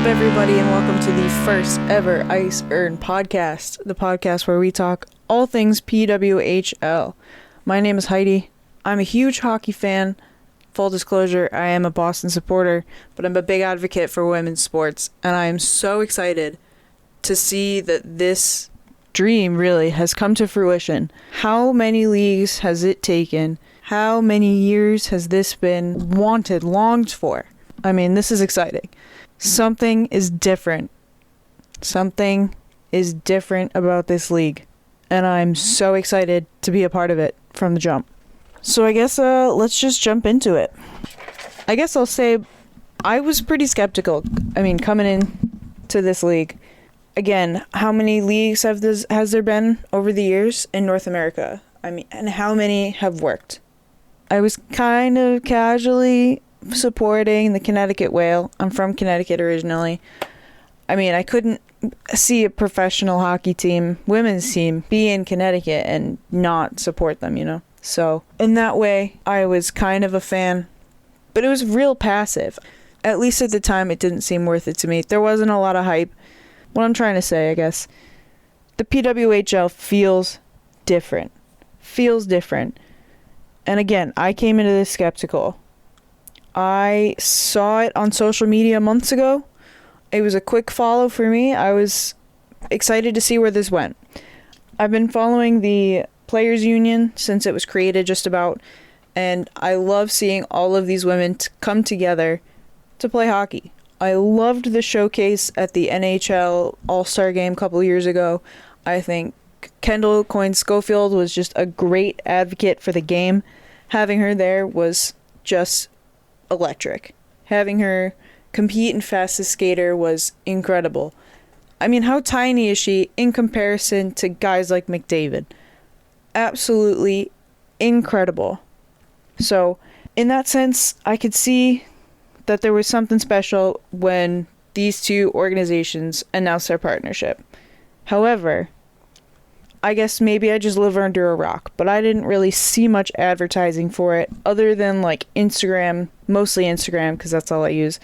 everybody, and welcome to the first ever Ice Earn podcast, the podcast where we talk all things PWHL. My name is Heidi. I'm a huge hockey fan. Full disclosure, I am a Boston supporter, but I'm a big advocate for women's sports, and I am so excited to see that this dream really has come to fruition. How many leagues has it taken? How many years has this been wanted, longed for? I mean, this is exciting. Something is different. Something is different about this league, and I'm so excited to be a part of it from the jump. So I guess let's just jump into it. I guess I'll say I was pretty skeptical. I mean, coming in to this league. Again, how many leagues has there been over the years in North America? I mean, and how many have worked? I was kind of casually supporting the Connecticut Whale. I'm from Connecticut originally. I mean, I couldn't see a professional hockey team, women's team, be in Connecticut and not support them, you know? So, in that way, I was kind of a fan, but it was real passive. At least at the time, it didn't seem worth it to me. There wasn't a lot of hype. What I'm trying to say, I guess, the PWHL feels different. And again, I came into this skeptical. I saw it on social media months ago. It was a quick follow for me. I was excited to see where this went. I've been following the Players Union since it was created just about, and I love seeing all of these women come together to play hockey. I loved the showcase at the NHL All-Star Game a couple years ago. I think Kendall Coyne-Schofield was just a great advocate for the game. Having her there was just electric. Having her compete in fastest skater was incredible. I mean, how tiny is she in comparison to guys like McDavid? Absolutely incredible. So, in that sense, I could see that there was something special when these two organizations announced their partnership. However, I guess maybe I just live under a rock, but I didn't really see much advertising for it other than like Instagram, mostly Instagram because that's all I use.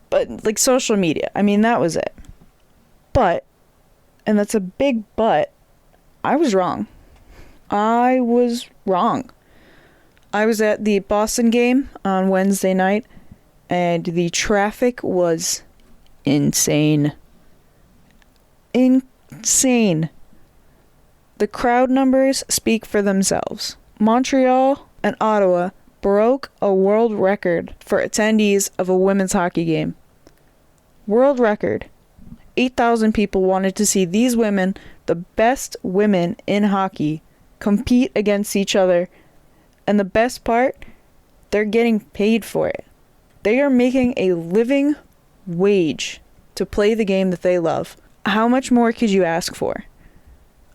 But like social media, I mean, that was it. But, and that's a big but, I was wrong. I was at the Boston game on Wednesday night, and the traffic was insane. Insane. The crowd numbers speak for themselves. Montreal and Ottawa broke a world record for attendees of a women's hockey game. World record. 8,000 people wanted to see these women, the best women in hockey, compete against each other. And the best part, they're getting paid for it. They are making a living wage to play the game that they love. How much more could you ask for?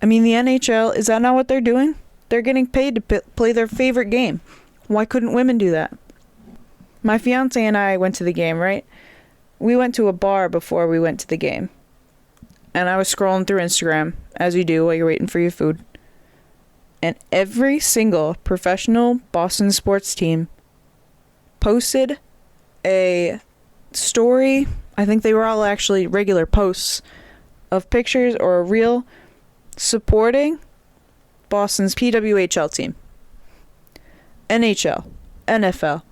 I mean, the NHL, is that not what they're doing? They're getting paid to play their favorite game. Why couldn't women do that? My fiance and I went to the game, right? We went to a bar before we went to the game. And I was scrolling through Instagram, as you do while you're waiting for your food. And every single professional Boston sports team posted a story. I think they were all actually regular posts of pictures or a reel supporting Boston's PWHL team. NHL, NFL,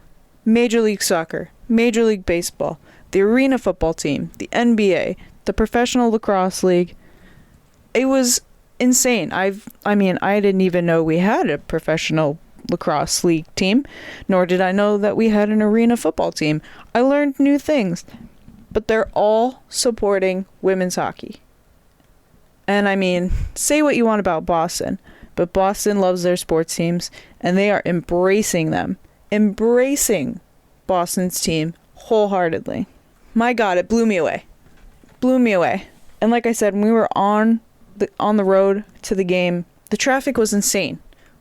Major League Soccer, Major League Baseball, the Arena Football team, the NBA, the Professional Lacrosse League. It was insane. I didn't even know we had a Professional Lacrosse League team, nor did I know that we had an Arena Football team. I learned new things, but they're all supporting women's hockey. And I mean, say what you want about Boston, but Boston loves their sports teams, and they are embracing them. Embracing Boston's team wholeheartedly. My God, it blew me away. And like I said, when we were on the road to the game, the traffic was insane.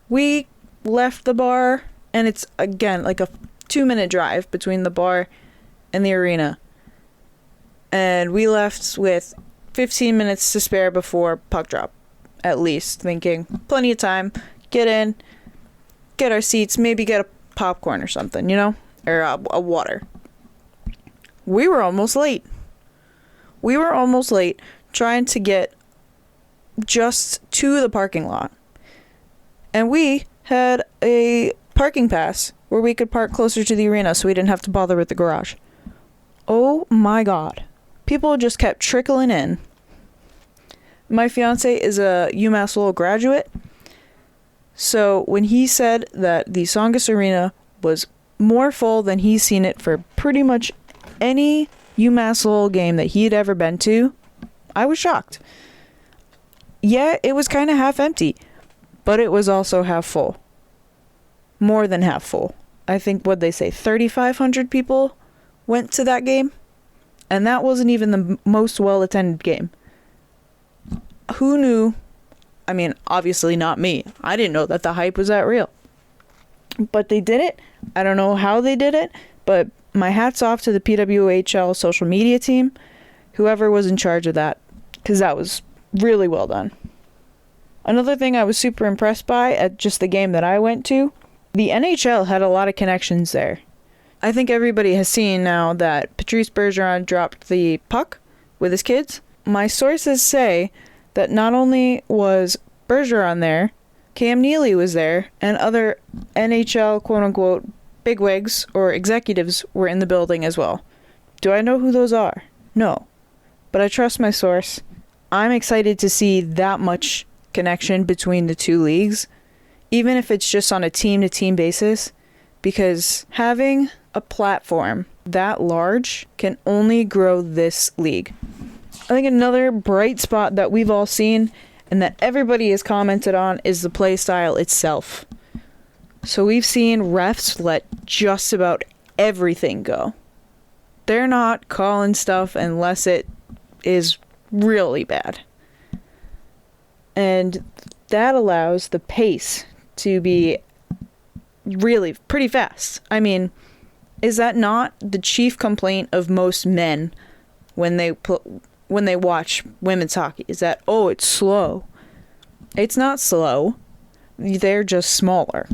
We left the bar, and it's, again, like a 2-minute drive between the bar and the arena. And we left with 15 minutes to spare before puck drop, at least, thinking plenty of time, get in, get our seats, maybe get a popcorn or something, you know, or a water. We were almost late. We were almost late trying to get just to the parking lot. And we had a parking pass where we could park closer to the arena so we didn't have to bother with the garage. Oh my god. People just kept trickling in. My fiance is a UMass Lowell graduate. So when he said that the Tsongas Arena was more full than he's seen it for pretty much any UMass Lowell game that he had ever been to, I was shocked. Yeah, it was kind of half empty, but it was also half full. More than half full. I think, what'd they say, 3,500 people went to that game? And that wasn't even the most well-attended game. Who knew? I mean, obviously not me. I didn't know that the hype was that real. But they did it. I don't know how they did it, but my hat's off to the PWHL social media team, whoever was in charge of that, because that was really well done. Another thing I was super impressed by at just the game that I went to, the NHL had a lot of connections there. I think everybody has seen now that Patrice Bergeron dropped the puck with his kids. My sources say that not only was Bergeron there, Cam Neely was there, and other NHL quote-unquote bigwigs or executives were in the building as well. Do I know who those are? No. But I trust my source. I'm excited to see that much connection between the two leagues, even if it's just on a team-to-team basis, because having a platform that large can only grow this league. I think another bright spot that we've all seen and that everybody has commented on is the play style itself. So we've seen refs let just about everything go. They're not calling stuff unless it is really bad. And that allows the pace to be really pretty fast. I mean, is that not the chief complaint of most men when they watch women's hockey? Is that, oh, it's slow. It's not slow. They're just smaller.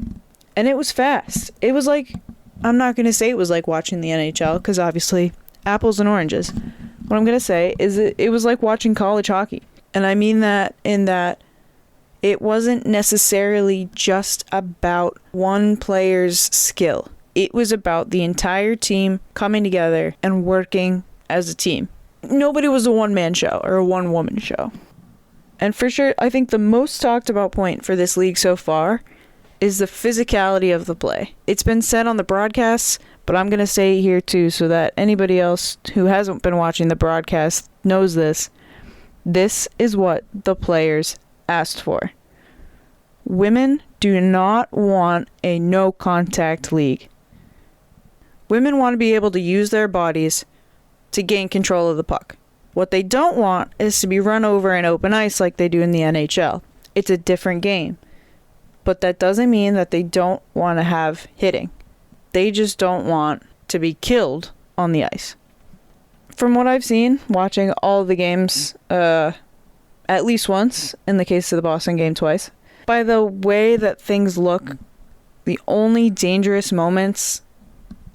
And it was fast. It was like, I'm not going to say it was like watching the NHL, because obviously apples and oranges. What I'm going to say is it was like watching college hockey. And I mean that in that it wasn't necessarily just about one player's skill. It was about the entire team coming together and working as a team. Nobody was a one-man show or a one-woman show. And for sure, I think the most talked about point for this league so far is the physicality of the play. It's been said on the broadcasts, but I'm going to say it here too so that anybody else who hasn't been watching the broadcast knows this. This is what the players asked for. Women do not want a no-contact league. Women want to be able to use their bodies to gain control of the puck. What they don't want is to be run over in open ice like they do in the NHL. It's a different game. But that doesn't mean that they don't want to have hitting. They just don't want to be killed on the ice. From what I've seen, watching all of the games, at least once, in the case of the Boston game twice, by the way that things look, the only dangerous moments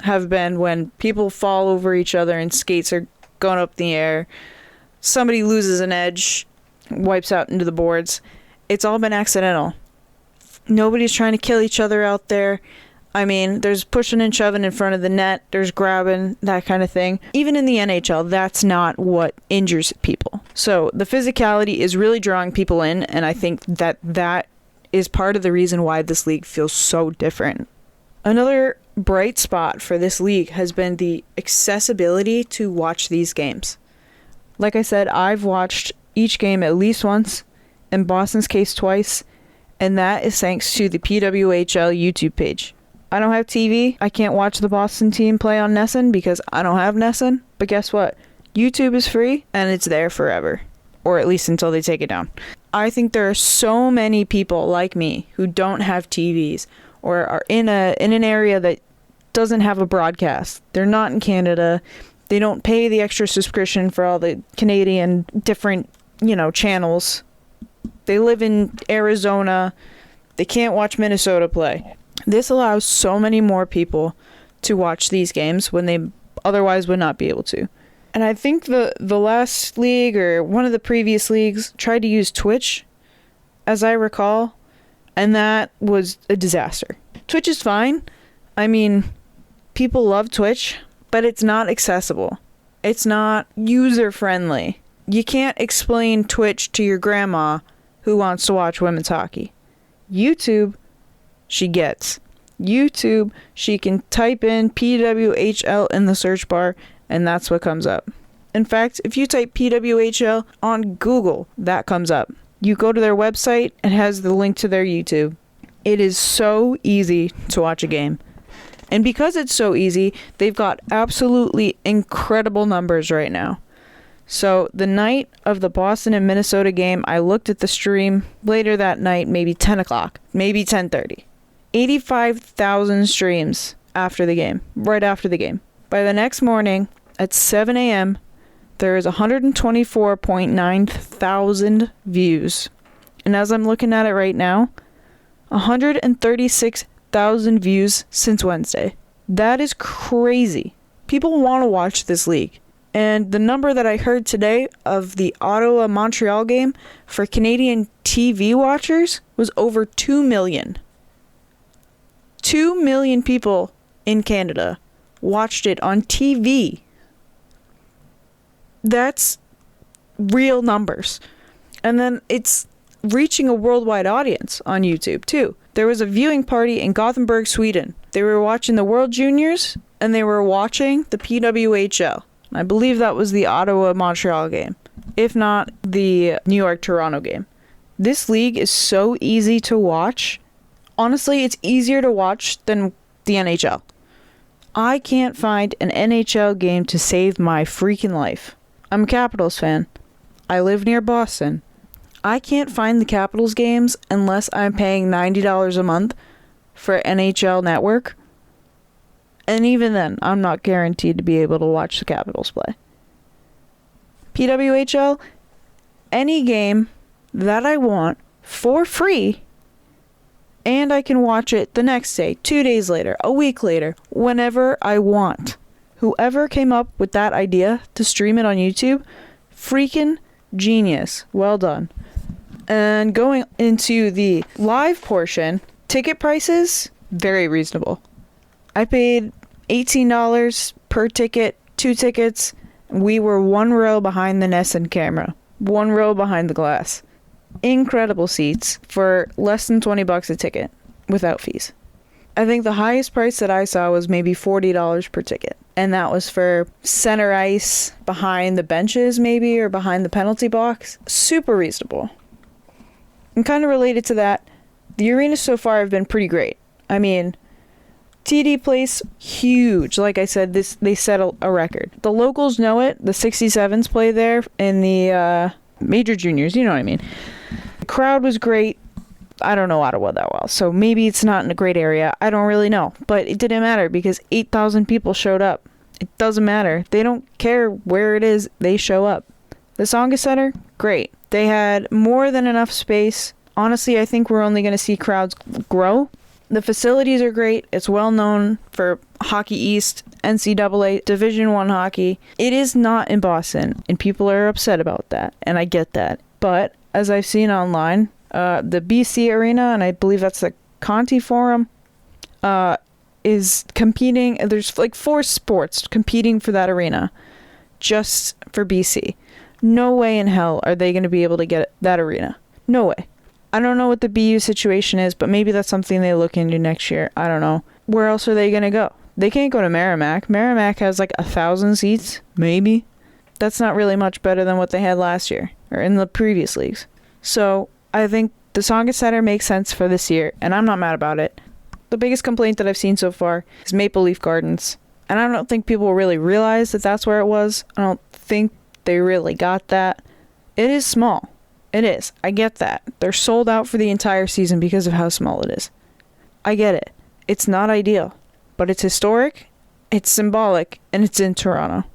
have been when people fall over each other and skates are going up in the air, somebody loses an edge, wipes out into the boards. It's all been accidental. Nobody's trying to kill each other out there. I mean, there's pushing and shoving in front of the net, there's grabbing, that kind of thing. Even in the NHL, that's not what injures people. So the physicality is really drawing people in, and I think that is part of the reason why this league feels so different. Another bright spot for this league has been the accessibility to watch these games. Like I said, I've watched each game at least once, in Boston's case twice, and that is thanks to the PWHL YouTube page. I don't have TV. I can't watch the Boston team play on NESN because I don't have NESN. But guess what? YouTube is free and it's there forever. Or at least until they take it down. I think there are so many people like me who don't have TVs or are in an area that doesn't have a broadcast. They're not in Canada. They don't pay the extra subscription for all the Canadian different, channels. They live in Arizona. They can't watch Minnesota play. This allows so many more people to watch these games when they otherwise would not be able to. And I think the last league or one of the previous leagues tried to use Twitch, as I recall, and that was a disaster. Twitch is fine. I mean, people love Twitch, but it's not accessible. It's not user-friendly. You can't explain Twitch to your grandma who wants to watch women's hockey. YouTube, she gets. YouTube, she can type in PWHL in the search bar, and that's what comes up. In fact, if you type PWHL on Google, that comes up. You go to their website, it has the link to their YouTube. It is so easy to watch a game. And because it's so easy, they've got absolutely incredible numbers right now. So the night of the Boston and Minnesota game, I looked at the stream later that night, maybe 10 o'clock, maybe 10:30. 85,000 streams after the game, right after the game. By the next morning at 7 a.m., there is 124.9 thousand views. And as I'm looking at it right now, 136,000 views since Wednesday. That is crazy. People want to watch this league. And the number that I heard today of the Ottawa-Montreal game for Canadian TV watchers was over 2 million. 2 million people in Canada watched it on TV. That's real numbers. And then it's reaching a worldwide audience on YouTube too. There was a viewing party in Gothenburg, Sweden. They were watching the World Juniors and they were watching the PWHL. I believe that was the Ottawa-Montreal game, if not the New York-Toronto game. This league is so easy to watch. Honestly, it's easier to watch than the NHL. I can't find an NHL game to save my freaking life. I'm a Capitals fan. I live near Boston. I can't find the Capitals games unless I'm paying $90 a month for NHL Network. And even then, I'm not guaranteed to be able to watch the Capitals play. PWHL, any game that I want for free, and I can watch it the next day, 2 days later, a week later, whenever I want. Whoever came up with that idea to stream it on YouTube, freaking genius. Well done. And going into the live portion, ticket prices, very reasonable. I paid $18 per ticket, 2 tickets. We were 1 row behind the Nesson camera, 1 row behind the glass. Incredible seats for less than $20 a ticket without fees. I think the highest price that I saw was maybe $40 per ticket. And that was for center ice behind the benches maybe, or behind the penalty box. Super reasonable. And kind of related to that, the arenas so far have been pretty great. I mean, TD Place, huge. Like I said, they set a record. The locals know it. The 67s play there in the major juniors. You know what I mean. The crowd was great. I don't know Ottawa that well, so maybe it's not in a great area. I don't really know. But it didn't matter because 8,000 people showed up. It doesn't matter. They don't care where it is. They show up. The Tsongas Center, great. They had more than enough space. Honestly, I think we're only going to see crowds grow. The facilities are great. It's well known for Hockey East, NCAA, Division I hockey. It is not in Boston, and people are upset about that, and I get that. But as I've seen online, the BC Arena, and I believe that's the Conti Forum, is competing. There's like 4 sports competing for that arena just for BC. No way in hell are they going to be able to get that arena. No way. I don't know what the BU situation is, but maybe that's something they look into next year. I don't know. Where else are they going to go? They can't go to Merrimack. Merrimack has like 1,000 seats, maybe. That's not really much better than what they had last year, or in the previous leagues. So I think the Tsongas Center makes sense for this year, and I'm not mad about it. The biggest complaint that I've seen so far is Maple Leaf Gardens. And I don't think people really realize that that's where it was. I don't think they really got that. It is small. It is. I get that. They're sold out for the entire season because of how small it is. I get it. It's not ideal. But it's historic, it's symbolic, and it's in Toronto.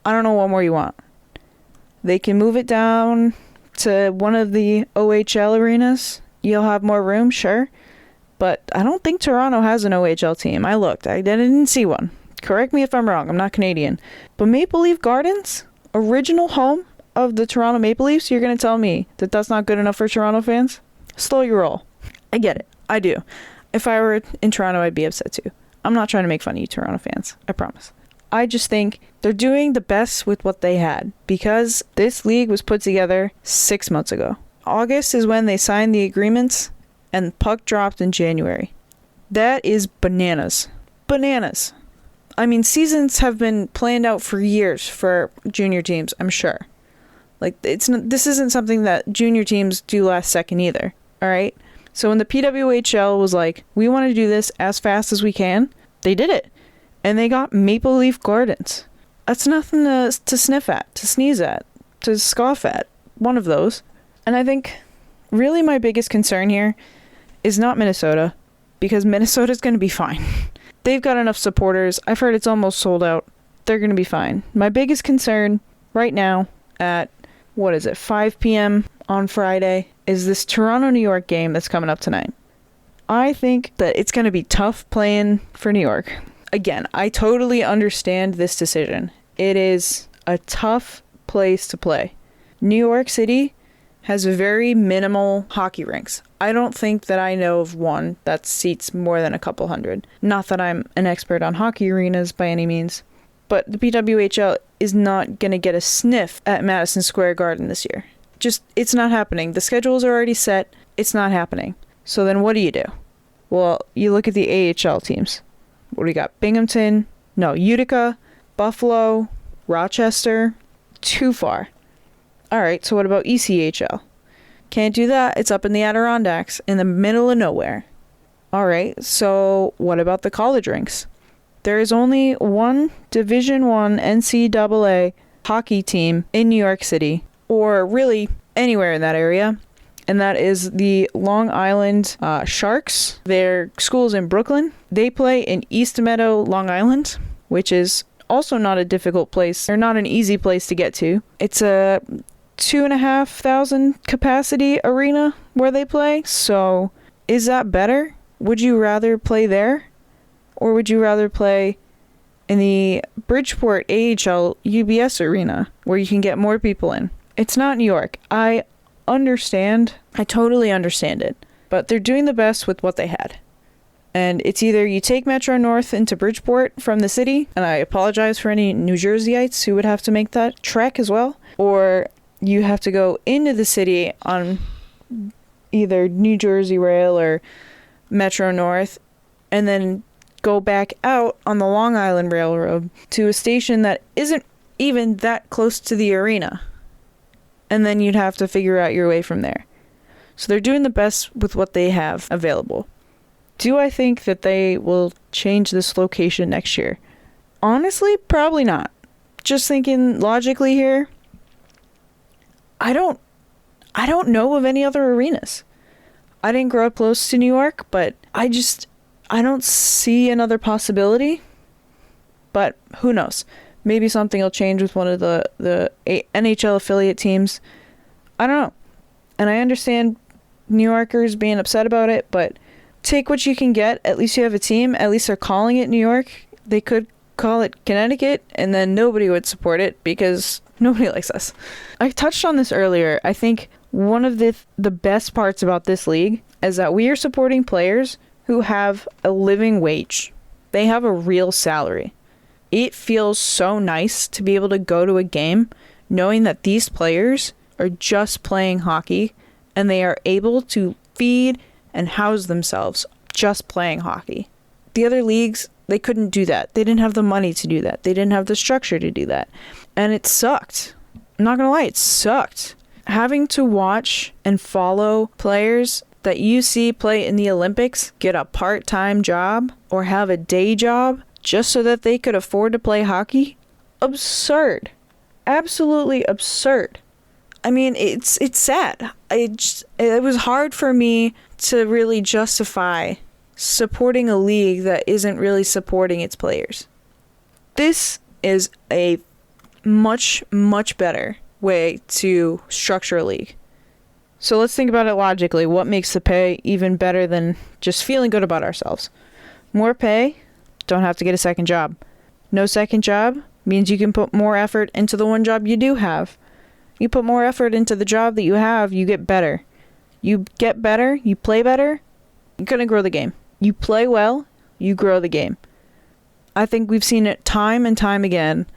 I don't know what more you want. They can move it down to one of the OHL arenas. You'll have more room, sure. But I don't think Toronto has an OHL team. I looked. I didn't see one. Correct me if I'm wrong. I'm not Canadian. But Maple Leaf Gardens, original home of the Toronto Maple Leafs, you're going to tell me that that's not good enough for Toronto fans? Slow your roll. I get it. I do. If I were in Toronto, I'd be upset too. I'm not trying to make fun of you, Toronto fans. I promise. I just think they're doing the best with what they had because this league was put together 6 months ago. August is when they signed the agreements and puck dropped in January. That is bananas. Bananas. I mean, seasons have been planned out for years for junior teams, I'm sure. Like, this isn't something that junior teams do last second either, all right? So when the PWHL was like, we want to do this as fast as we can, they did it. And they got Maple Leaf Gardens. That's nothing to sniff at, to sneeze at, to scoff at. One of those. And I think really my biggest concern here is not Minnesota, because Minnesota's going to be fine. They've got enough supporters. I've heard it's almost sold out. They're going to be fine. My biggest concern right now at, 5 p.m. on Friday is this Toronto-New York game that's coming up tonight. I think that it's going to be tough playing for New York. Again, I totally understand this decision. It is a tough place to play. New York City has very minimal hockey rinks. I don't think that I know of one that seats more than a couple hundred. Not that I'm an expert on hockey arenas by any means, but the PWHL is not going to get a sniff at Madison Square Garden this year. Just, it's not happening. The schedules are already set. It's not happening. So then what do? Well, you look at the AHL teams. What do we got? Utica, Buffalo, Rochester. Too far. All right, so what about ECHL? Can't do that. It's up in the Adirondacks, in the middle of nowhere. All right, so what about the college rinks? There is only one Division I NCAA hockey team in New York City, or really anywhere in that area, and that is the Long Island Sharks. Their school's in Brooklyn. They play in East Meadow, Long Island, which is also not a difficult place, or not an easy place to get to. It's a 2,500 capacity arena where they play. So is that better? Would you rather play there? Or would you rather play in the Bridgeport AHL UBS arena where you can get more people in? It's not New York. I understand. I totally understand it. But they're doing the best with what they had. And it's either you take Metro North into Bridgeport from the city, and I apologize for any New Jerseyites who would have to make that trek as well, or you have to go into the city on either New Jersey Rail or Metro North, and then go back out on the Long Island Railroad to a station that isn't even that close to the arena. And then you'd have to figure out your way from there. So they're doing the best with what they have available. Do I think that they will change this location next year? Honestly, probably not. Just thinking logically here, I don't know of any other arenas. I didn't grow up close to New York, but I don't see another possibility. But who knows? Maybe something will change with one of the NHL affiliate teams. I don't know. And I understand New Yorkers being upset about it, but take what you can get. At least you have a team. At least they're calling it New York. They could call it Connecticut, and then nobody would support it because nobody likes us. I touched on this earlier. I think one of the best parts about this league is that we are supporting players who have a living wage. They have a real salary. It feels so nice to be able to go to a game knowing that these players are just playing hockey and they are able to feed and house themselves just playing hockey. The other leagues, they couldn't do that. They didn't have the money to do that. They didn't have the structure to do that. And it sucked. I'm not going to lie, it sucked. Having to watch and follow players that you see play in the Olympics get a part-time job or have a day job just so that they could afford to play hockey? Absurd. Absolutely absurd. I mean, it's sad. It was hard for me to really justify supporting a league that isn't really supporting its players. This is a much, much better way to structure a league. So let's think about it logically. What makes the pay even better than just feeling good about ourselves? More pay, don't have to get a second job. No second job means you can put more effort into the one job you do have. You put more effort into the job that you have, you get better. You get better, you play better, you're going to grow the game. You play well, you grow the game. I think we've seen it time and time again,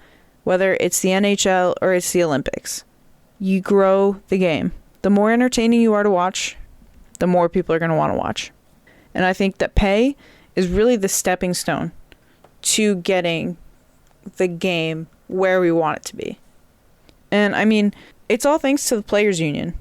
whether it's the NHL or it's the Olympics. You grow the game. The more entertaining you are to watch, the more people are going to want to watch. And I think that pay is really the stepping stone to getting the game where we want it to be. And I mean, it's all thanks to the Players Union.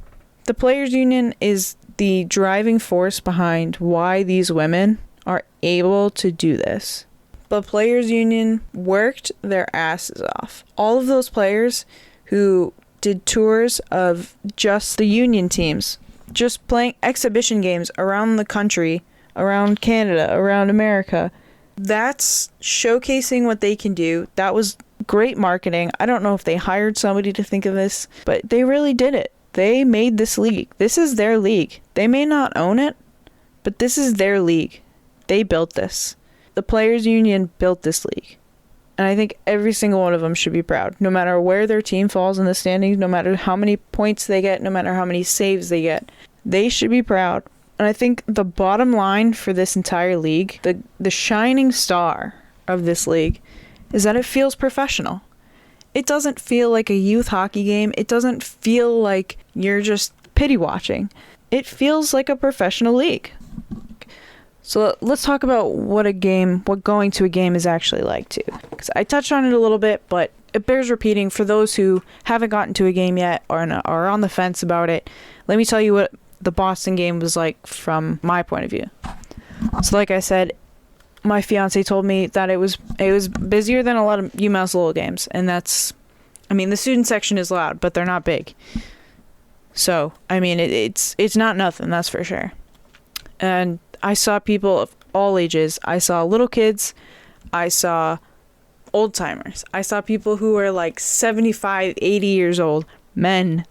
The Players Union is the driving force behind why these women are able to do this. The Players Union worked their asses off. All of those players who did tours of just the union teams, just playing exhibition games around the country, around Canada, around America. That's showcasing what they can do. That was great marketing. I don't know if they hired somebody to think of this, but they really did it. They made this league. This is their league. They may not own it, but this is their league. They built this. The Players Union built this league. And I think every single one of them should be proud. No matter where their team falls in the standings, no matter how many points they get, no matter how many saves they get, they should be proud. And I think the bottom line for this entire league, the shining star of this league, is that it feels professional. It doesn't feel like a youth hockey game. It doesn't feel like you're just pity watching. It feels like a professional league. So let's talk about what going to a game is actually like too. Because I touched on it a little bit, but it bears repeating for those who haven't gotten to a game yet or are on the fence about it. Let me tell you what the Boston game was like from my point of view. So like I said, my fiance told me that it was busier than a lot of UMass Lowell games, and that's, I mean, the student section is loud, but they're not big. So I mean, it's not nothing, that's for sure. And I saw people of all ages. I saw little kids. I saw old timers. I saw people who were like 75, 80 years old, men,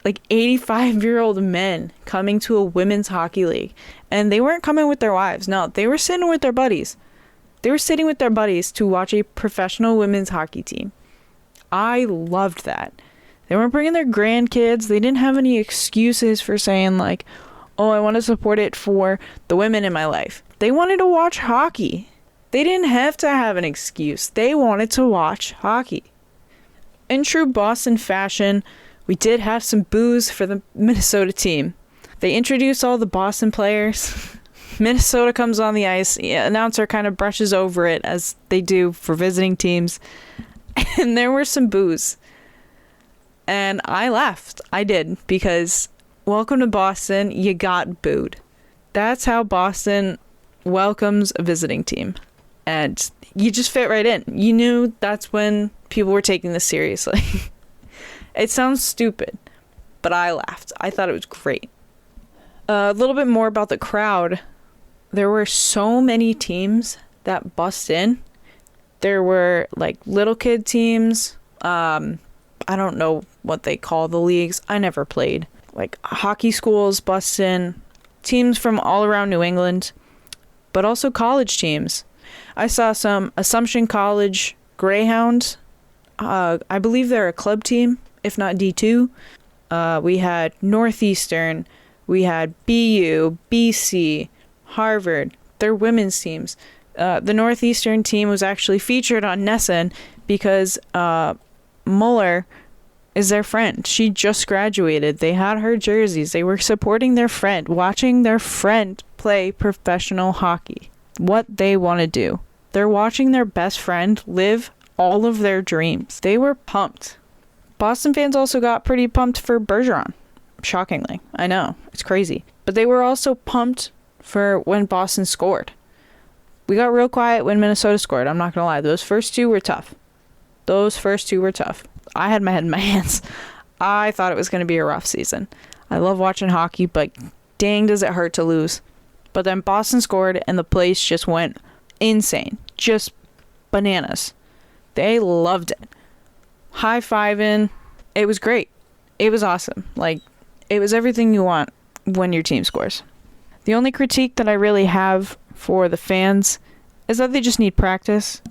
like 85-year-old men coming to a women's hockey league. And they weren't coming with their wives. No, they were sitting with their buddies. They were sitting with their buddies to watch a professional women's hockey team. I loved that. They weren't bringing their grandkids. They didn't have any excuses for saying like, oh, I want to support it for the women in my life. They wanted to watch hockey. They didn't have to have an excuse. They wanted to watch hockey. In true Boston fashion, we did have some boos for the Minnesota team. They introduced all the Boston players. Minnesota comes on the ice. The announcer kind of brushes over it as they do for visiting teams. And there were some boos. And I laughed. I did, because welcome to Boston, you got booed. That's how Boston welcomes a visiting team. And you just fit right in. You knew that's when people were taking this seriously. It sounds stupid, but I laughed. I thought it was great. A little bit more about the crowd. There were so many teams that bust in. There were like little kid teams. I don't know what they call the leagues. I never played. Like hockey schools bust in. Teams from all around New England, but also college teams. I saw some Assumption College Greyhounds. I believe they're a club team, if not D2. We had Northeastern. We had BU, BC, Harvard. They're women's teams. The Northeastern team was actually featured on NESN because Muller is their friend. She just graduated. They had her jerseys. They were supporting their friend, watching their friend play professional hockey. What they want to do. They're watching their best friend live all of their dreams. They were pumped. Boston fans also got pretty pumped for Bergeron. Shockingly. I know. It's crazy. But they were also pumped for when Boston scored. We got real quiet when Minnesota scored. I'm not going to lie. Those first two were tough. I had my head in my hands. I thought it was going to be a rough season. I love watching hockey, but dang does it hurt to lose. But then Boston scored and the place just went insane. Just bananas. They loved it. High-fiving. It was great. It was awesome. Like, it was everything you want when your team scores. The only critique that I really have for the fans is that they just need practice.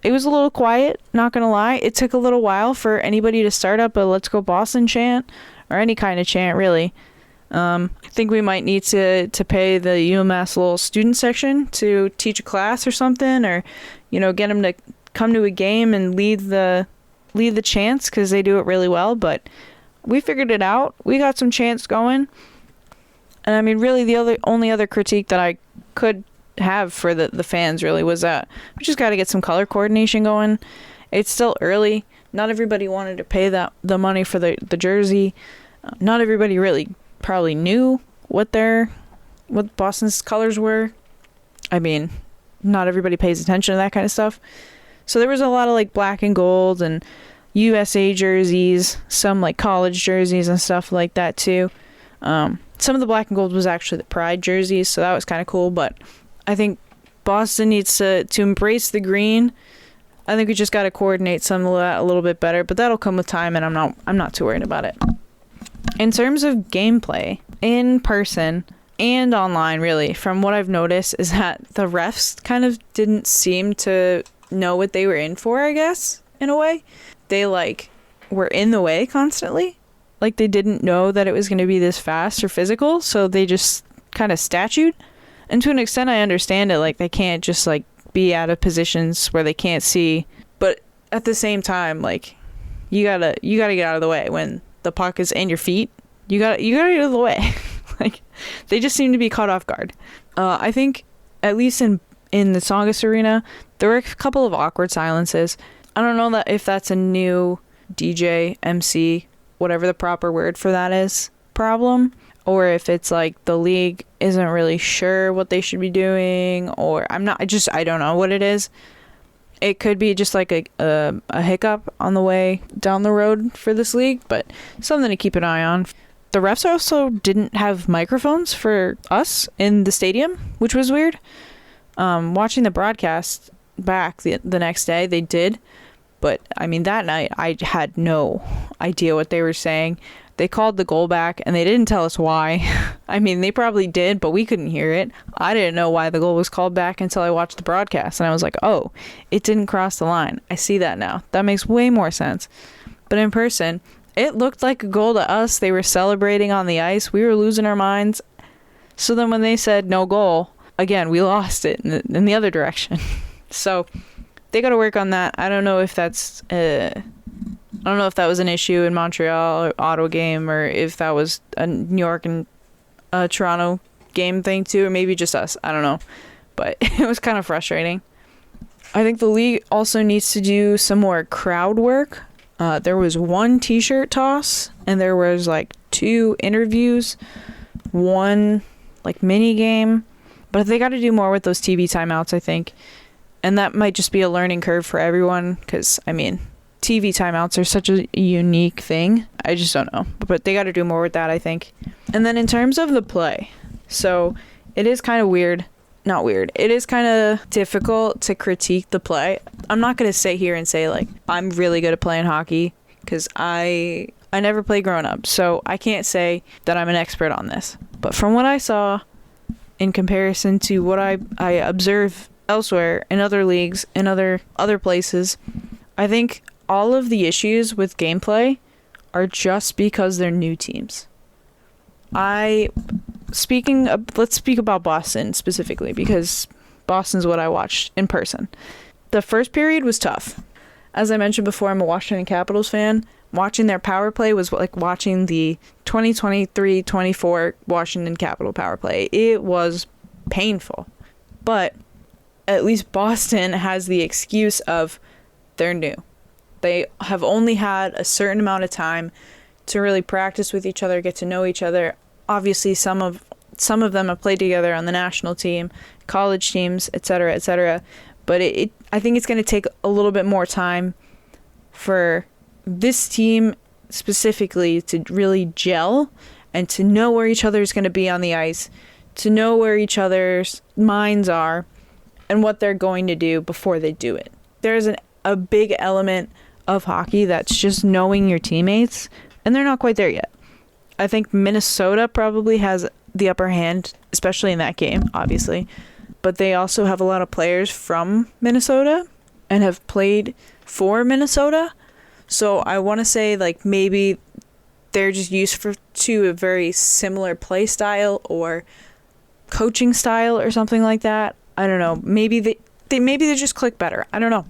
it was a little quiet, not gonna lie. It took a little while for anybody to start up a Let's Go Boston chant, or any kind of chant, really. I think we might need to pay the UMass little student section to teach a class or something, or, get them to come to a game and lead the chants, because they do it really well. But we figured it out. We got some chants going. And I mean, really, the only other critique that I could have for the fans really was that we just got to get some color coordination going. It's still early. Not everybody wanted to pay the money for the jersey. Not everybody really probably knew what Boston's colors were. I mean, not everybody pays attention to that kind of stuff. So there was a lot of like black and gold and USA jerseys, some like college jerseys and stuff like that too. Some of the black and gold was actually the Pride jerseys, so that was kind of cool. But I think Boston needs to embrace the green. I think we just got to coordinate some of that a little bit better, but that'll come with time, and I'm not too worried about it. In terms of gameplay, in person and online, really, from what I've noticed is that the refs kind of didn't seem to know what they were in for, I guess, in a way. They were in the way constantly. Like, they didn't know that it was going to be this fast or physical, so they just kind of statute. And to an extent, I understand it. Like, they can't just be out of positions where they can't see. But at the same time, you gotta get out of the way when the puck is in your feet. You gotta get out of the way. They just seem to be caught off guard. I think at least in the Tsongas Arena, there were a couple of awkward silences. I don't know if that's a new DJ, MC, whatever the proper word for that is, problem, or if it's the league isn't really sure what they should be doing, or I don't know what it is. It could be just a hiccup on the way down the road for this league, but something to keep an eye on. The refs also didn't have microphones for us in the stadium, which was weird. Watching the broadcast back the next day, they did. But, I mean, that night, I had no idea what they were saying. They called the goal back, and they didn't tell us why. I mean, they probably did, but we couldn't hear it. I didn't know why the goal was called back until I watched the broadcast. And I was like, oh, it didn't cross the line. I see that now. That makes way more sense. But in person, it looked like a goal to us. They were celebrating on the ice. We were losing our minds. So then when they said no goal, again, we lost it in the other direction. So they got to work on that. I don't know if that was an issue in Montreal or Ottawa game, or if that was a New York and Toronto game thing too, or maybe just us. I don't know. But it was kind of frustrating. I think the league also needs to do some more crowd work. There was one t-shirt toss, and there was 2 interviews, one mini game. But they got to do more with those TV timeouts, I think. And that might just be a learning curve for everyone, because, I mean, TV timeouts are such a unique thing. I just don't know. But they got to do more with that, I think. And then in terms of the play, so it is kind of weird. Not weird. It is kind of difficult to critique the play. I'm not going to sit here and say, I'm really good at playing hockey, because I never played growing up. So I can't say that I'm an expert on this. But from what I saw, in comparison to what I observe elsewhere in other leagues, in other places, I think all of the issues with gameplay are just because they're new teams. Let's speak about Boston specifically, because Boston's what I watched in person. The first period was tough. As I mentioned before, I'm a Washington Capitals fan. Watching their power play was like watching the 2023-24 Washington Capital power play. It was painful. But at least Boston has the excuse of they're new. They have only had a certain amount of time to really practice with each other, get to know each other. Obviously, some of them have played together on the national team, college teams, etc., etc. But I think it's going to take a little bit more time for this team specifically to really gel and to know where each other is going to be on the ice, to know where each other's minds are and what they're going to do before they do it. There's a big element of hockey that's just knowing your teammates, and they're not quite there yet. I think Minnesota probably has the upper hand, especially in that game, obviously. But they also have a lot of players from Minnesota, and have played for Minnesota. So I want to say like maybe they're just used to a very similar play style or coaching style or something like that. I don't know. Maybe they just click better. I don't know.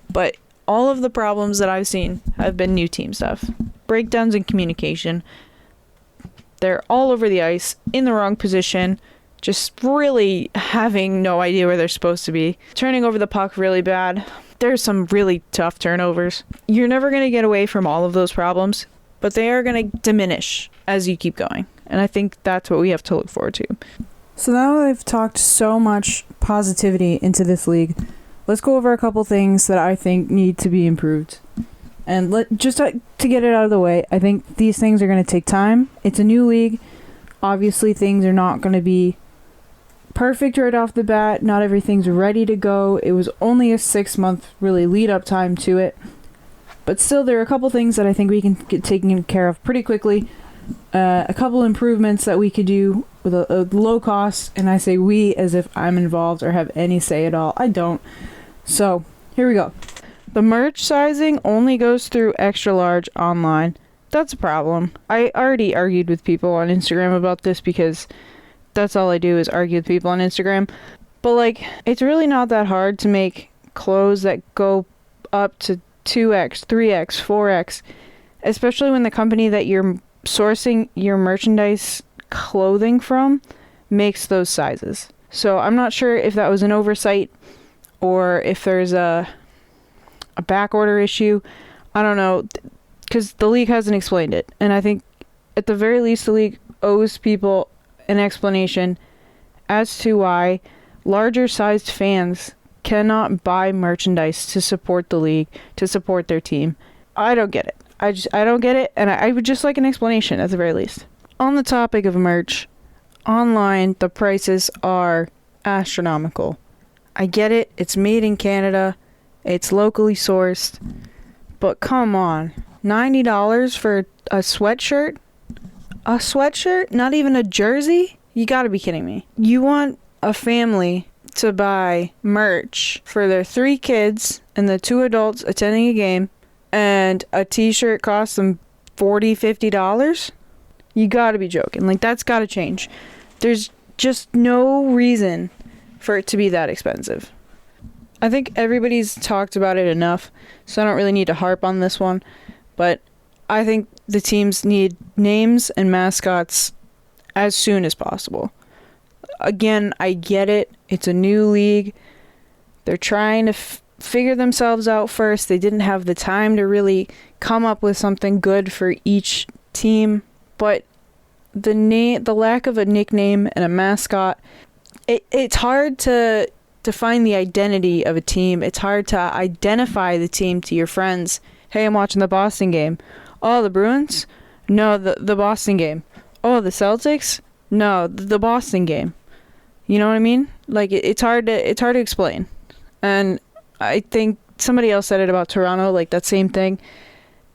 But all of the problems that I've seen have been new team stuff. Breakdowns in communication. They're all over the ice, in the wrong position, just really having no idea where they're supposed to be. Turning over the puck really bad. There's some really tough turnovers. You're never going to get away from all of those problems, but they are going to diminish as you keep going. And I think that's what we have to look forward to. So now that I've talked so much positivity into this league, let's go over a couple things that I think need to be improved. And to get it out of the way, I think these things are going to take time. It's a new league. Obviously, things are not going to be perfect right off the bat. Not everything's ready to go. It was only a 6-month really lead-up time to it. But still, there are a couple things that I think we can get taken care of pretty quickly. A couple improvements that we could do with a low cost. And I say we as if I'm involved or have any say at all. I don't. So, here we go. The merch sizing only goes through extra large online. That's a problem. I already argued with people on Instagram about this because that's all I do is argue with people on Instagram. But like, it's really not that hard to make clothes that go up to 2x, 3x, 4x, especially when the company that you're sourcing your merchandise clothing from makes those sizes. So I'm not sure if that was an oversight or if there's a back order issue. I don't know, because the league hasn't explained it. And I think at the very least the league owes people an explanation as to why larger sized fans cannot buy merchandise to support the league, to support their team. I don't get it. I don't get it, and I would just like an explanation at the very least. On the topic of merch, online the prices are astronomical. I get it, it's made in Canada, it's locally sourced, but come on, $90 for a sweatshirt? A sweatshirt? Not even a jersey? You gotta be kidding me. You want a family to buy merch for their 3 kids and the 2 adults attending a game, and a t-shirt costs them $40, $50? You gotta be joking. Like, that's gotta change. There's just no reason for it to be that expensive. I think everybody's talked about it enough, so I don't really need to harp on this one. But I think the teams need names and mascots as soon as possible. Again, I get it. It's a new league. They're trying to figure themselves out first. They didn't have the time to really come up with something good for each team. But the lack of a nickname and a mascot, it's hard to define the identity of a team. It's hard to identify the team to your friends. Hey, I'm watching the Boston game. Oh, the Bruins? No, the Boston game. Oh, the Celtics? No, the Boston game. You know what I mean? Like, it's hard to explain. And I think somebody else said it about Toronto, like that same thing.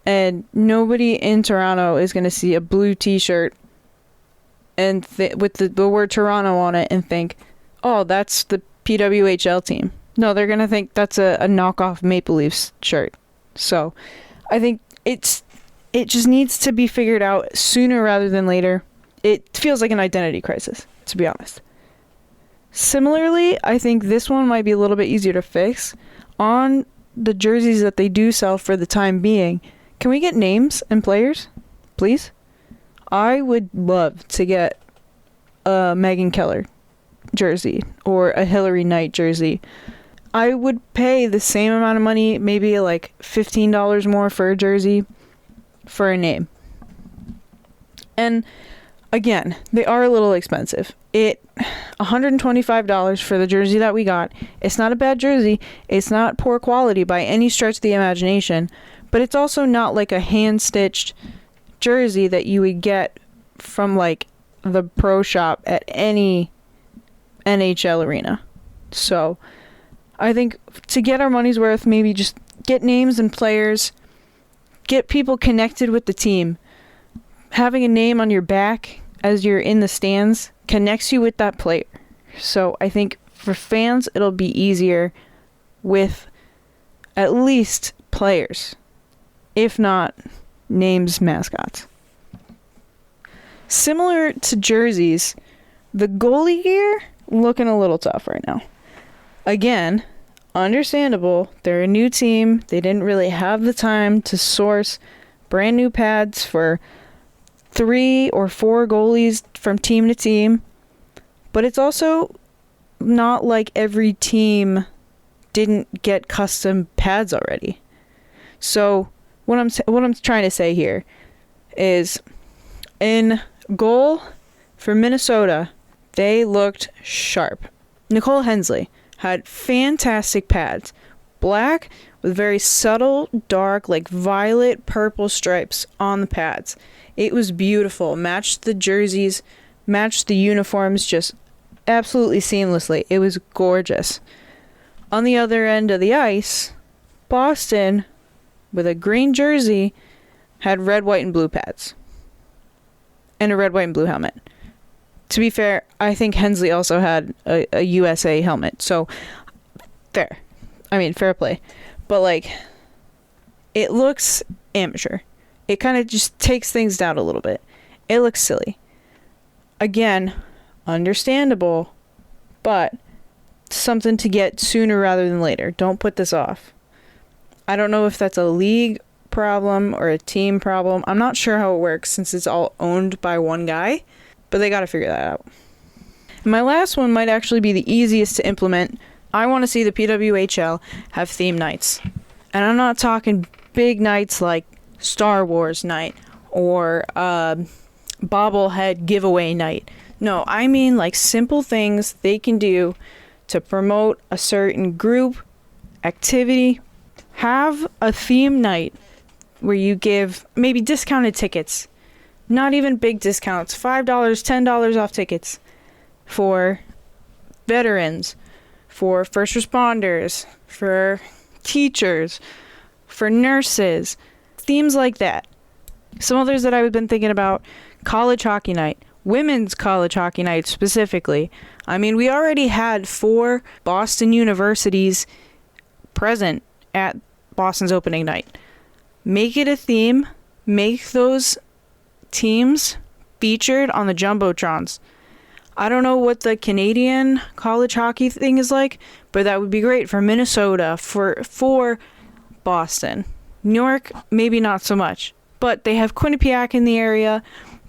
And nobody in Toronto is going to see a blue t-shirt and with the word Toronto on it and think, oh, that's the PWHL team. No, they're going to think that's a knockoff Maple Leafs shirt. So I think it just needs to be figured out sooner rather than later. It feels like an identity crisis, to be honest. Similarly, I think this one might be a little bit easier to fix. On the jerseys that they do sell for the time being, can we get names and players, please? I would love to get a Megan Keller jersey or a Hillary Knight jersey. I would pay the same amount of money, maybe like $15 more for a jersey for a name. And again, they are a little expensive. $125 for the jersey that we got. It's not a bad jersey. It's not poor quality by any stretch of the imagination, but it's also not like a hand-stitched jersey that you would get from like the pro shop at any NHL arena. So I think to get our money's worth, maybe just get names and players, get people connected with the team. Having a name on your back as you're in the stands connects you with that player. So I think for fans, it'll be easier with at least players, if not names, mascots. Similar to jerseys, the goalie gear looking a little tough right now. Again, understandable. They're a new team. They didn't really have the time to source brand new pads for 3 or 4 goalies from team to team. But it's also not like every team didn't get custom pads already. So what I'm trying to say here is, in goal for Minnesota, they looked sharp. Nicole Hensley had fantastic pads. Black with very subtle, dark, like violet purple stripes on the pads. It was beautiful. Matched the jerseys, matched the uniforms just absolutely seamlessly. It was gorgeous. On the other end of the ice, Boston, with a green jersey, had red, white, and blue pads. And a red, white, and blue helmet. To be fair, I think Hensley also had a USA helmet. So, fair. I mean, fair play. But, like, it looks amateur. It kind of just takes things down a little bit. It looks silly. Again, understandable, but something to get sooner rather than later. Don't put this off. I don't know if that's a league problem or a team problem. I'm not sure how it works since it's all owned by one guy, but they got to figure that out. And my last one might actually be the easiest to implement. I want to see the PWHL have theme nights. And I'm not talking big nights like Star Wars night or bobblehead giveaway night. No, I mean like simple things they can do to promote a certain group, activity. Have a theme night where you give maybe discounted tickets. Not even big discounts. $5, $10 off tickets for veterans, for first responders, for teachers, for nurses. Themes like that. Some others that I've been thinking about: college hockey night, women's college hockey night specifically. I mean, we already had 4 Boston universities present at Boston's opening night. Make it a theme. Make those teams featured on the Jumbotrons. I don't know what the Canadian college hockey thing is like, but that would be great for Minnesota, for Boston. New York, maybe not so much. But they have Quinnipiac in the area.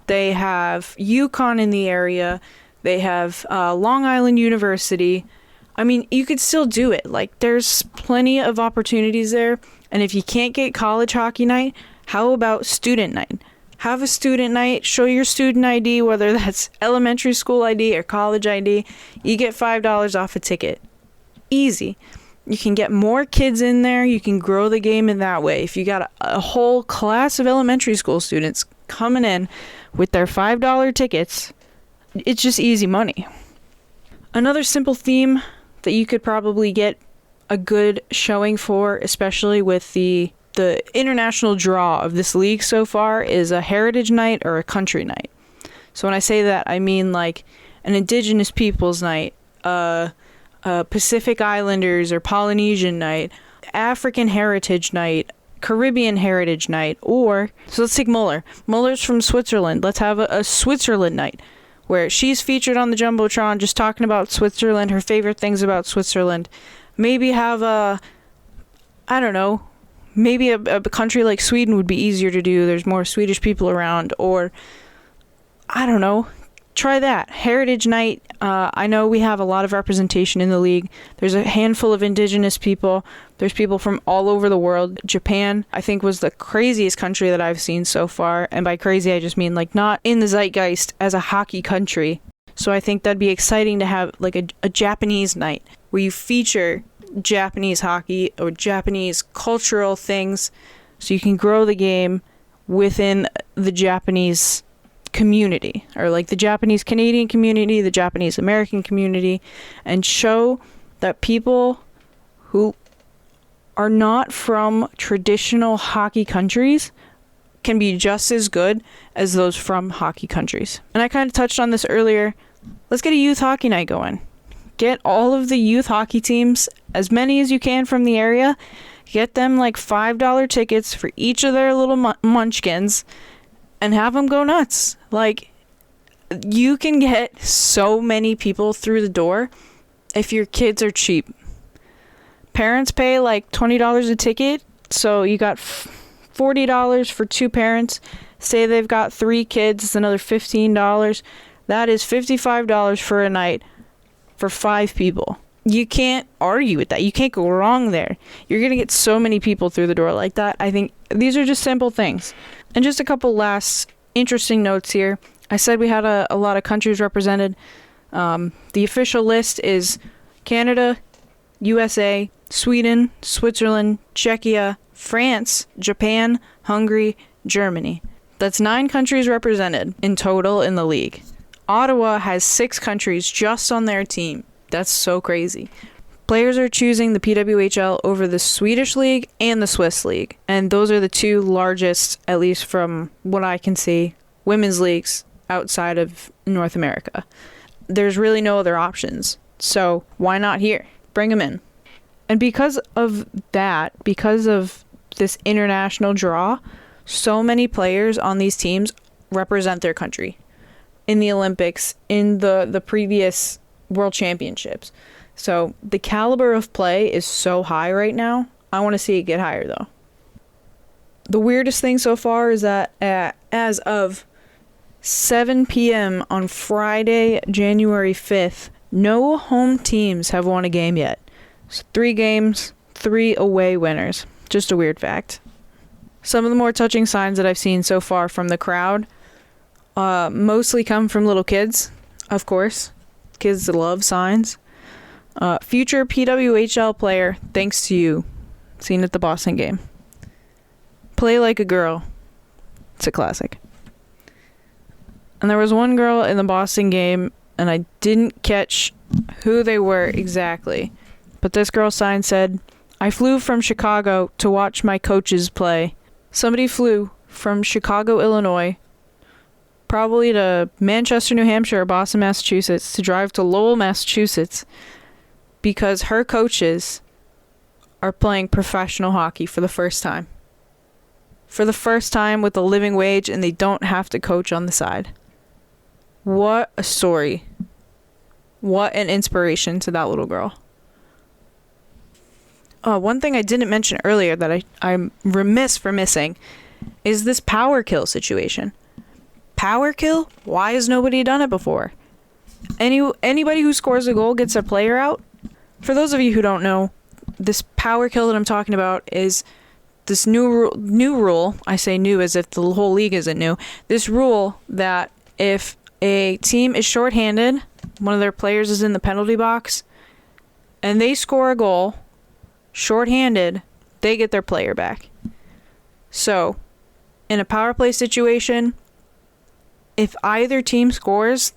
They have UConn in the area. They have Long Island University. I mean, you could still do it. Like, there's plenty of opportunities there. And if you can't get college hockey night, how about student night? Have a student night. Show your student ID, whether that's elementary school ID or college ID. You get $5 off a ticket. Easy. You can get more kids in there. You can grow the game in that way. If you got a whole class of elementary school students coming in with their $5 tickets, it's just easy money. Another simple theme that you could probably get a good showing for, especially with the international draw of this league so far, is a heritage night or a country night. So when I say that, I mean like an indigenous peoples night, Pacific Islanders or Polynesian night, African heritage night, Caribbean heritage night, or, so let's take Muller. Muller's from Switzerland. Let's have a Switzerland night where she's featured on the Jumbotron just talking about Switzerland, her favorite things about Switzerland. Maybe have maybe a country like Sweden would be easier to do. There's more Swedish people around, or I don't know. Try that. Heritage night. I know we have a lot of representation in the league. There's a handful of indigenous people. There's people from all over the world. Japan, I think, was the craziest country that I've seen so far. And by crazy, I just mean like not in the zeitgeist as a hockey country. So I think that'd be exciting to have like a Japanese night where you feature Japanese hockey or Japanese cultural things so you can grow the game within the Japanese community, or like the Japanese Canadian community, the Japanese American community, and show that people who are not from traditional hockey countries can be just as good as those from hockey countries. And I kind of touched on this earlier. Let's get a youth hockey night going. Get all of the youth hockey teams, as many as you can from the area. Get them like $5 tickets for each of their little munchkins and have them go nuts. Like, you can get so many people through the door if your kids are cheap. Parents pay like $20 a ticket, so you got $40 for 2 parents. Say they've got 3 kids, it's another $15. That is $55 for a night for 5 people. You can't argue with that. You can't go wrong there. You're going to get so many people through the door like that. I think these are just simple things. And just a couple last interesting notes here. I said we had a lot of countries represented. The official list is Canada, USA, Sweden, Switzerland, Czechia, France, Japan, Hungary, Germany. That's 9 countries represented in total in the league. Ottawa has 6 countries just on their team. That's so crazy. Players are choosing the PWHL over the Swedish League and the Swiss League. And those are the 2 largest, at least from what I can see, women's leagues outside of North America. There's really no other options. So why not here? Bring them in. And because of that, because of this international draw, so many players on these teams represent their country in the Olympics, in the previous World Championships. So the caliber of play is so high right now. I want to see it get higher though. The weirdest thing so far is that as of 7 p.m. on Friday, January 5th, no home teams have won a game yet. So 3 games, 3 away winners. Just a weird fact. Some of the more touching signs that I've seen so far from the crowd mostly come from little kids, of course. Kids love signs. Future PWHL player, thanks to you. Seen at the Boston game. Play like a girl. It's a classic. And there was one girl in the Boston game, and I didn't catch who they were exactly. But this girl's sign said, "I flew from Chicago to watch my coaches play." Somebody flew from Chicago, Illinois, probably to Manchester, New Hampshire, or Boston, Massachusetts, to drive to Lowell, Massachusetts, because her coaches are playing professional hockey for the first time. For the first time with a living wage, and they don't have to coach on the side. What a story. What an inspiration to that little girl. One thing I didn't mention earlier that I'm remiss for missing is this power kill situation. Power kill? Why has nobody done it before? Anybody who scores a goal gets a player out? For those of you who don't know, this power kill that I'm talking about is this new rule. I say new as if the whole league isn't new. This rule that if a team is shorthanded, one of their players is in the penalty box, and they score a goal shorthanded, they get their player back. So, in a power play situation, if either team scores,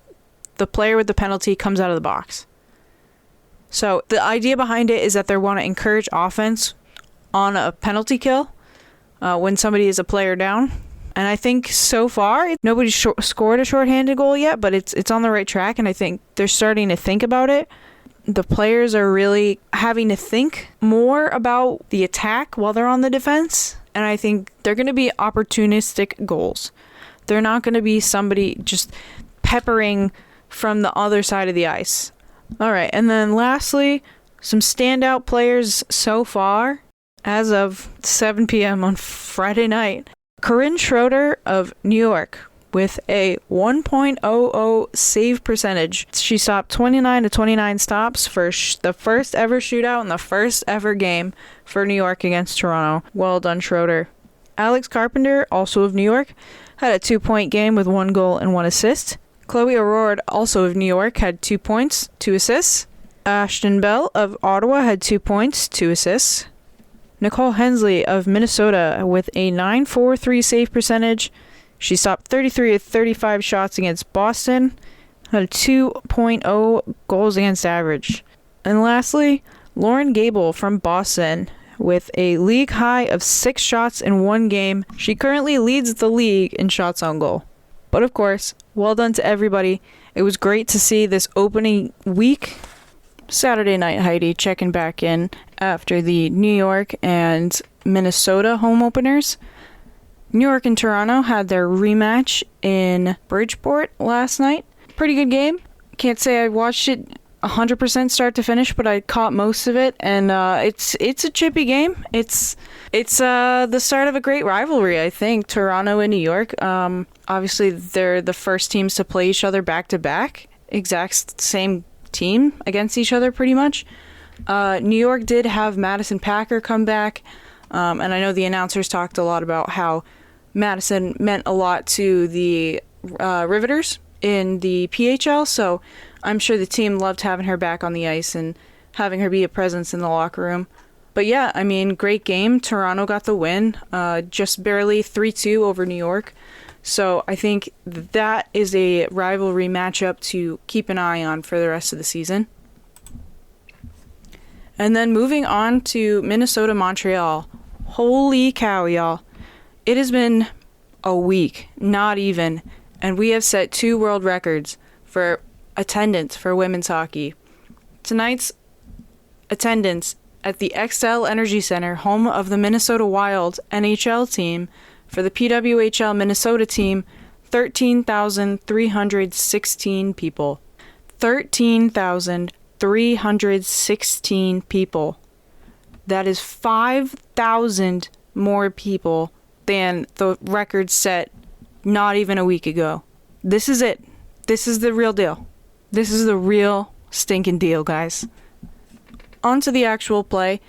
the player with the penalty comes out of the box. So, the idea behind it is that they want to encourage offense on a penalty kill when somebody is a player down. And I think so far, nobody's scored a shorthanded goal yet, but it's on the right track, and I think they're starting to think about it. The players are really having to think more about the attack while they're on the defense, and I think they're going to be opportunistic goals. They're not going to be somebody just peppering from the other side of the ice. All right, and then lastly, some standout players so far as of 7 p.m. on Friday night. Corinne Schroeder of New York with a 1.00 save percentage. She stopped 29 to 29 stops for the first ever shootout and the first ever game for New York against Toronto. Well done, Schroeder. Alex Carpenter, also of New York, had a 2-point game with 1 goal and 1 assist. Chloe O'Rourke, also of New York, had 2 points, 2 assists. Ashton Bell of Ottawa had 2 points, 2 assists. Nicole Hensley of Minnesota with a 9.43 save percentage. She stopped 33 of 35 shots against Boston, had a 2.0 goals against average. And lastly, Lauren Gable from Boston with a league high of 6 shots in 1 game. She currently leads the league in shots on goal. But of course, well done to everybody. It was great to see this opening week Saturday night, Heidi, checking back in after the New York and Minnesota home openers. New York and Toronto had their rematch in Bridgeport last night. Pretty good game. Can't say I watched it 100% start to finish, but I caught most of it, and it's a chippy game. It's the start of a great rivalry, I think. Toronto and New York. Obviously, they're the first teams to play each other back to back. Exact same team against each other, pretty much. New York did have Madison Packer come back, and I know the announcers talked a lot about how Madison meant a lot to the Riveters in the PHL, so I'm sure the team loved having her back on the ice and having her be a presence in the locker room. But yeah, I mean, great game. Toronto got the win, just barely 3-2 over New York. So I think that is a rivalry matchup to keep an eye on for the rest of the season. And then moving on to Minnesota-Montreal. Holy cow, y'all. It has been a week, not even, and we have set 2 world records for attendance for women's hockey. Tonight's attendance at the XL Energy Center, home of the Minnesota Wild NHL team, for the PWHL Minnesota team, 13,316 people. 13,316 people. That is 5,000 more people than the record set not even a week ago. This is it. This is the real deal. This is the real stinking deal, guys. On to the actual play.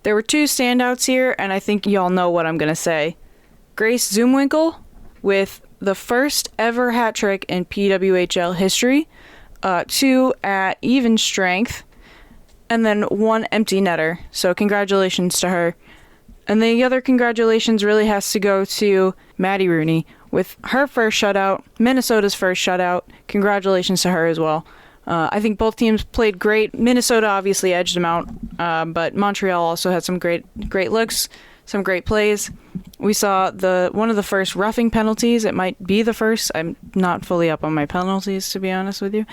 There were 2 standouts here, and I think y'all know what I'm going to say. Grace Zumwinkle with the first ever hat trick in PWHL history, 2 at even strength, and then 1 empty netter. So congratulations to her. And the other congratulations really has to go to Maddie Rooney with her first shutout, Minnesota's first shutout. Congratulations to her as well. I think both teams played great. Minnesota obviously edged them out, but Montreal also had some great looks, some great plays. We saw one of the first roughing penalties. It might be the first. I'm not fully up on my penalties, to be honest with you.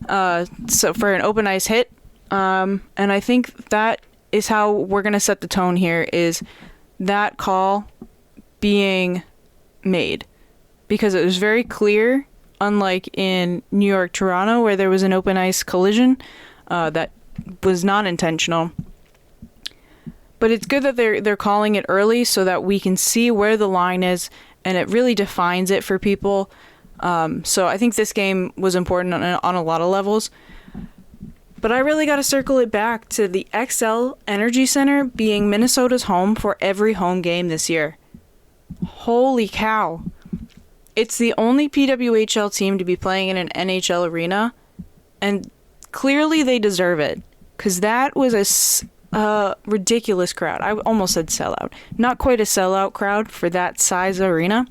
So for an open ice hit, and I think that is how we're going to set the tone here, is that call being made. Because it was very clear, unlike in New York, Toronto, where there was an open ice collision that was not intentional. But it's good that they're calling it early so that we can see where the line is, and it really defines it for people. So I think this game was important on a lot of levels. But I really got to circle it back to the XL Energy Center being Minnesota's home for every home game this year. Holy cow. It's the only PWHL team to be playing in an NHL arena, and clearly they deserve it, because that was a ridiculous crowd. I almost said sellout. Not quite a sellout crowd for that size arena,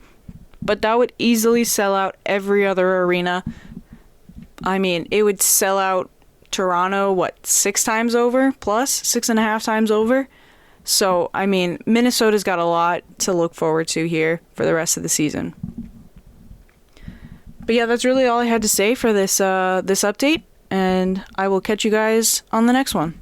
but that would easily sell out every other arena. I mean, it would sell out Toronto, 6 times over? Plus 6.5 times over? So, I mean, Minnesota's got a lot to look forward to here for the rest of the season. But yeah, that's really all I had to say for this update, and I will catch you guys on the next one.